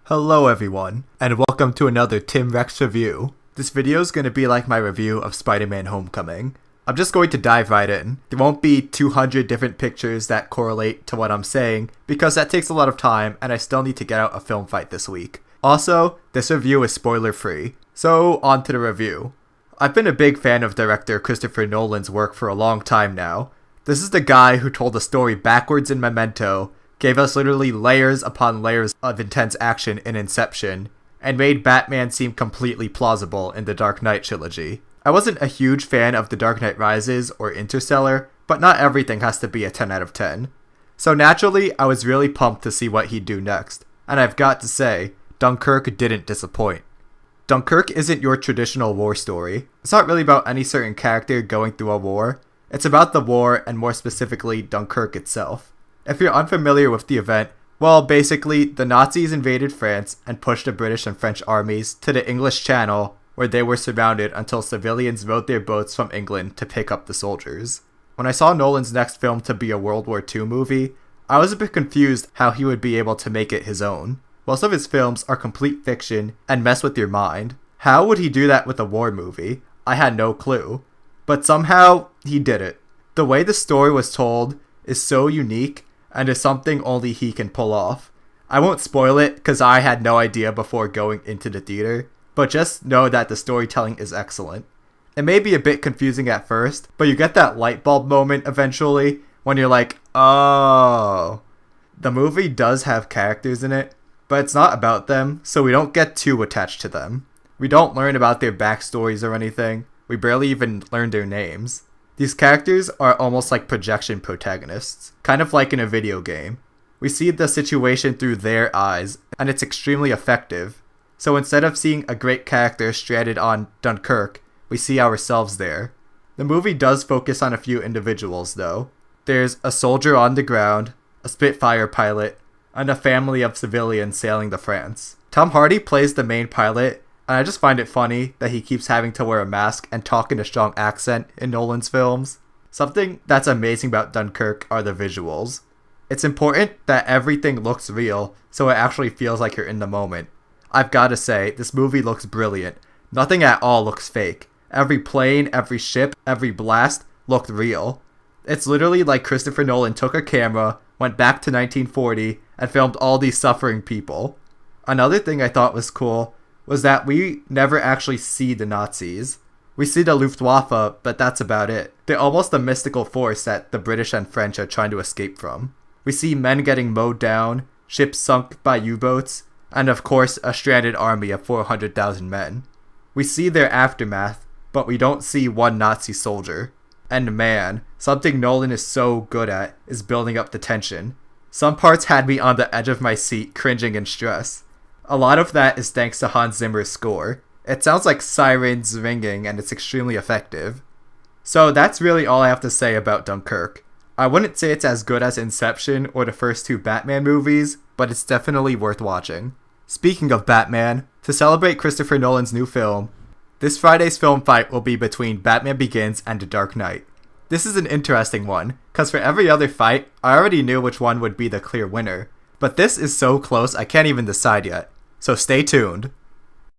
Hello everyone, and welcome to another Tim Rex review. This video is going to be like my review of Spider-Man Homecoming. I'm just going to dive right in. There won't be 200 different pictures that correlate to what I'm saying, because that takes a lot of time and I still need to get out a film fight this week. Also, this review is spoiler free, so on to the review. I've been a big fan of director Christopher Nolan's work for a long time now. This is the guy who told the story backwards in Memento, gave us literally layers upon layers of intense action in Inception, and made Batman seem completely plausible in the Dark Knight trilogy. I wasn't a huge fan of The Dark Knight Rises or Interstellar, but not everything has to be a 10 out of 10. So naturally, I was really pumped to see what he'd do next, and I've got to say, Dunkirk didn't disappoint. Dunkirk isn't your traditional war story. It's not really about any certain character going through a war. It's about the war, and more specifically, Dunkirk itself. If you're unfamiliar with the event, well, basically, the Nazis invaded France and pushed the British and French armies to the English Channel, where they were surrounded until civilians rowed their boats from England to pick up the soldiers. When I saw Nolan's next film to be a World War II movie, I was a bit confused how he would be able to make it his own. Most of his films are complete fiction and mess with your mind. How would he do that with a war movie? I had no clue. But somehow, he did it. The way the story was told is so unique, and is something only he can pull off. I won't spoil it because I had no idea before going into the theater, but just know that the storytelling is excellent. It may be a bit confusing at first, but you get that light bulb moment eventually when you're like, oh. The movie does have characters in it, but it's not about them, so we don't get too attached to them. We don't learn about their backstories or anything. We barely even learn their names. These characters are almost like projection protagonists, kind of like in a video game. We see the situation through their eyes, and it's extremely effective. So instead of seeing a great character stranded on Dunkirk, we see ourselves there. The movie does focus on a few individuals though. There's a soldier on the ground, a Spitfire pilot, and a family of civilians sailing to France. Tom Hardy plays the main pilot, and I just find it funny that he keeps having to wear a mask and talk in a strong accent in Nolan's films. Something that's amazing about Dunkirk are the visuals. It's important that everything looks real, so it actually feels like you're in the moment. I've gotta say, this movie looks brilliant. Nothing at all looks fake. Every plane, every ship, every blast looked real. It's literally like Christopher Nolan took a camera, went back to 1940, and filmed all these suffering people. Another thing I thought was cool was that we never actually see the Nazis. We see the Luftwaffe, but that's about it. They're almost a mystical force that the British and French are trying to escape from. We see men getting mowed down, ships sunk by U-boats, and of course a stranded army of 400,000 men. We see their aftermath, but we don't see one Nazi soldier. And man, something Nolan is so good at is building up the tension. Some parts had me on the edge of my seat cringing in stress. A lot of that is thanks to Hans Zimmer's score. It sounds like sirens ringing and it's extremely effective. So that's really all I have to say about Dunkirk. I wouldn't say it's as good as Inception or the first two Batman movies, but it's definitely worth watching. Speaking of Batman, to celebrate Christopher Nolan's new film, this Friday's film fight will be between Batman Begins and The Dark Knight. This is an interesting one, cause for every other fight, I already knew which one would be the clear winner. But this is so close I can't even decide yet. So stay tuned.